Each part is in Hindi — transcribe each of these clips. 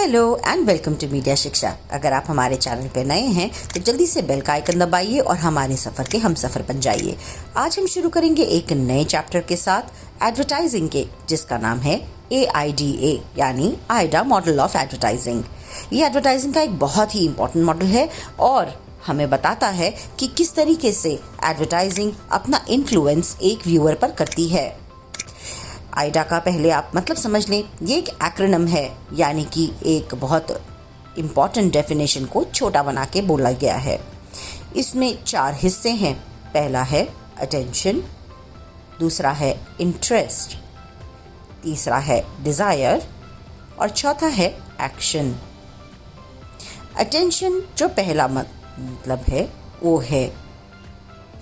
Hello and welcome to media Shiksha. अगर आप हमारे चैनल पर नए हैं तो जल्दी से बेल का आइकन दबाइए और हमारे सफ़र के हम सफ़र बन जाइए। आज हम शुरू करेंगे एक नए चैप्टर के साथ एडवर्टाइजिंग के, जिसका नाम है AIDA यानी आइडा मॉडल ऑफ एडवर्टाइजिंग। ये एडवर्टाइजिंग का एक बहुत ही इम्पोर्टेंट मॉडल है और हमें बताता है कि किस तरीके से एडवर्टाइजिंग अपना इन्फ्लुएंस एक व्यूअर पर करती है। आइडा का पहले आप मतलब समझ लें, ये एक एक्रोनिम है, यानी कि एक बहुत इम्पॉर्टेंट डेफिनेशन को छोटा बना के बोला गया है। इसमें 4 हिस्से हैं। पहला है अटेंशन, दूसरा है इंटरेस्ट, तीसरा है डिज़ायर और चौथा है एक्शन। अटेंशन जो पहला मतलब है वो है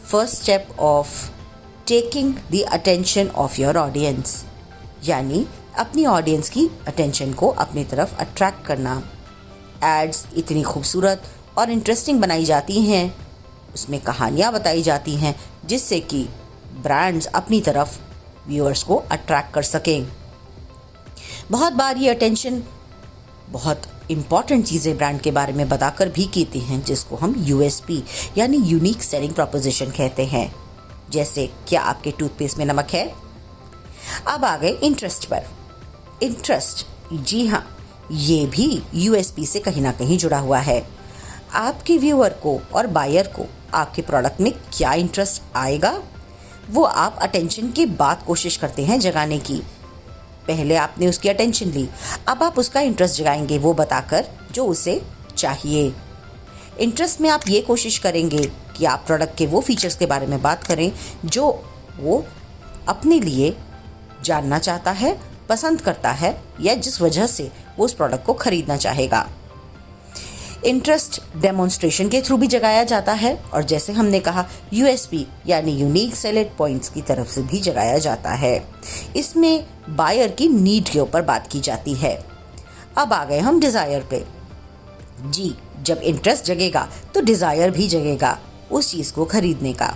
first step of taking the attention of your audience, यानी अपनी ऑडियंस की अटेंशन को अपनी तरफ अट्रैक्ट करना। एड्स इतनी खूबसूरत और इंटरेस्टिंग बनाई जाती हैं, उसमें कहानियाँ बताई जाती हैं जिससे कि ब्रांड्स अपनी तरफ व्यूअर्स को अट्रैक्ट कर सकें। बहुत बार ये अटेंशन बहुत इम्पॉर्टेंट चीज़ें ब्रांड के बारे में बताकर भी कहते हैं, जिसको हम USP यानी यूनिक सेलिंग प्रपोजिशन कहते हैं। जैसे क्या आपके टूथपेस्ट में नमक है। अब आ गए इंटरेस्ट पर। इंटरेस्ट, जी हाँ, ये भी USP से कहीं ना कहीं जुड़ा हुआ है। आपके व्यूअर को और बायर को आपके प्रोडक्ट में क्या इंटरेस्ट आएगा, वो आप अटेंशन के बाद कोशिश करते हैं जगाने की। पहले आपने उसकी अटेंशन ली, अब आप उसका इंटरेस्ट जगाएंगे वो बताकर जो उसे चाहिए। इंटरेस्ट में आप ये कोशिश करेंगे कि आप प्रोडक्ट के वो फीचर्स के बारे में बात करें जो वो अपने लिए जानना चाहता है, पसंद करता है या जिस वजह से वो उस प्रोडक्ट को खरीदना चाहेगा। इंटरेस्ट डेमोन्स्ट्रेशन के थ्रू भी जगाया जाता है और जैसे हमने कहा USP यानी यूनिक सेलिंग पॉइंट्स की तरफ से भी जगाया जाता है। इसमें बायर की नीड के ऊपर बात की जाती है। अब आ गए हम डिज़ायर पे। जी, जब इंटरेस्ट जगेगा तो डिज़ायर भी जगेगा उस चीज़ को खरीदने का।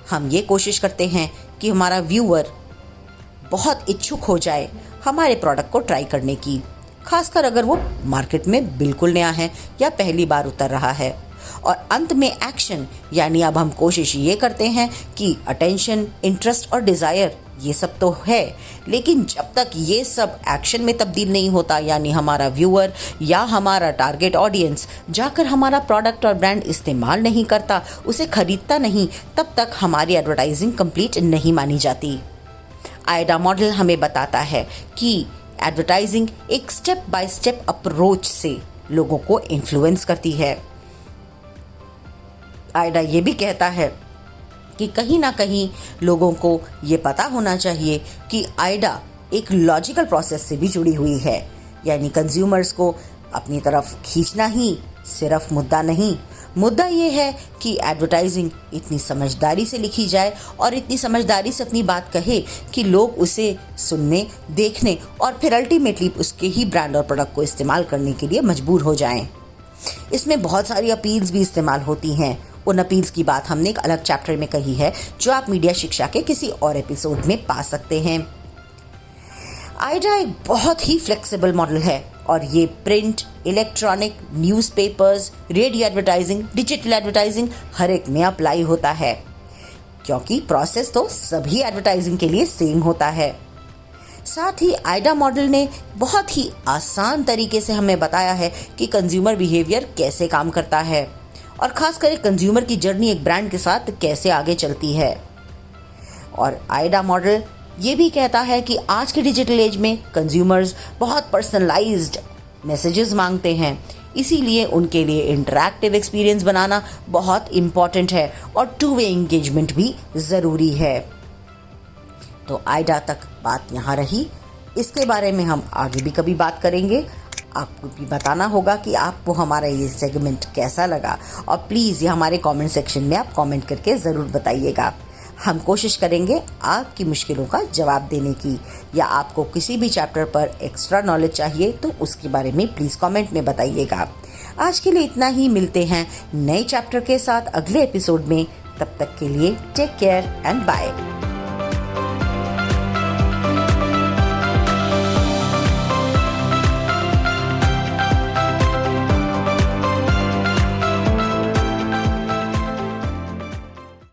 हम ये कोशिश करते हैं कि हमारा व्यूअर बहुत इच्छुक हो जाए हमारे प्रोडक्ट को ट्राई करने की, खासकर अगर वो मार्केट में बिल्कुल नया है या पहली बार उतर रहा है। और अंत में एक्शन, यानी अब हम कोशिश ये करते हैं कि अटेंशन, इंटरेस्ट और डिज़ायर ये सब तो है, लेकिन जब तक ये सब एक्शन में तब्दील नहीं होता, यानी हमारा व्यूअर या हमारा टारगेट ऑडियंस जाकर हमारा प्रोडक्ट और ब्रांड इस्तेमाल नहीं करता, उसे खरीदता नहीं, तब तक हमारी एडवर्टाइजिंग कंप्लीट नहीं मानी जाती। आइडा मॉडल हमें बताता है कि एडवर्टाइजिंग एक स्टेप बाय स्टेप अप्रोच से लोगों को इन्फ्लुएंस करती है। आइडा ये भी कहता है कि कहीं ना कहीं लोगों को ये पता होना चाहिए कि आइडा एक लॉजिकल प्रोसेस से भी जुड़ी हुई है, यानी कंज्यूमर्स को अपनी तरफ खींचना ही सिर्फ मुद्दा नहीं। मुद्दा ये है कि एडवर्टाइजिंग इतनी समझदारी से लिखी जाए और इतनी समझदारी से अपनी बात कहे कि लोग उसे सुनने, देखने और फिर अल्टीमेटली उसके ही ब्रांड और प्रोडक्ट को इस्तेमाल करने के लिए मजबूर हो जाएं। इसमें बहुत सारी अपील्स भी इस्तेमाल होती हैं। उन अपील्स की बात हमने एक अलग चैप्टर में कही है, जो आप मीडिया शिक्षा के किसी और एपिसोड में पा सकते हैं। आइडा एक बहुत ही फ्लेक्सिबल मॉडल है और ये print, electronic, newspapers, radio advertising, digital advertising हर एक में अप्लाई होता है, क्योंकि प्रोसेस तो सभी एडवर्टाइजिंग के लिए सेम होता है। साथ ही आइडा मॉडल ने बहुत ही आसान तरीके से हमें बताया है कि कंज्यूमर बिहेवियर कैसे काम करता है और खासकर एक कंज्यूमर की जर्नी एक ब्रांड के साथ कैसे आगे चलती है। और आइडा मॉडल ये भी कहता है कि आज के डिजिटल एज में कंज्यूमर्स बहुत पर्सनलाइज्ड मैसेजेस मांगते हैं, इसीलिए उनके लिए इंटरैक्टिव एक्सपीरियंस बनाना बहुत इम्पॉर्टेंट है और 2 वे एंगेजमेंट भी ज़रूरी है। तो आइडा तक बात यहाँ रही। इसके बारे में हम आगे भी कभी बात करेंगे। आपको भी बताना होगा कि आपको हमारा ये सेगमेंट कैसा लगा और प्लीज़ ये हमारे कमेंट सेक्शन में आप कमेंट करके ज़रूर बताइएगा। हम कोशिश करेंगे आपकी मुश्किलों का जवाब देने की, या आपको किसी भी चैप्टर पर एक्स्ट्रा नॉलेज चाहिए तो उसके बारे में प्लीज़ कमेंट में बताइएगा। आज के लिए इतना ही। मिलते हैं नए चैप्टर के साथ अगले एपिसोड में। तब तक के लिए टेक केयर एंड बाय।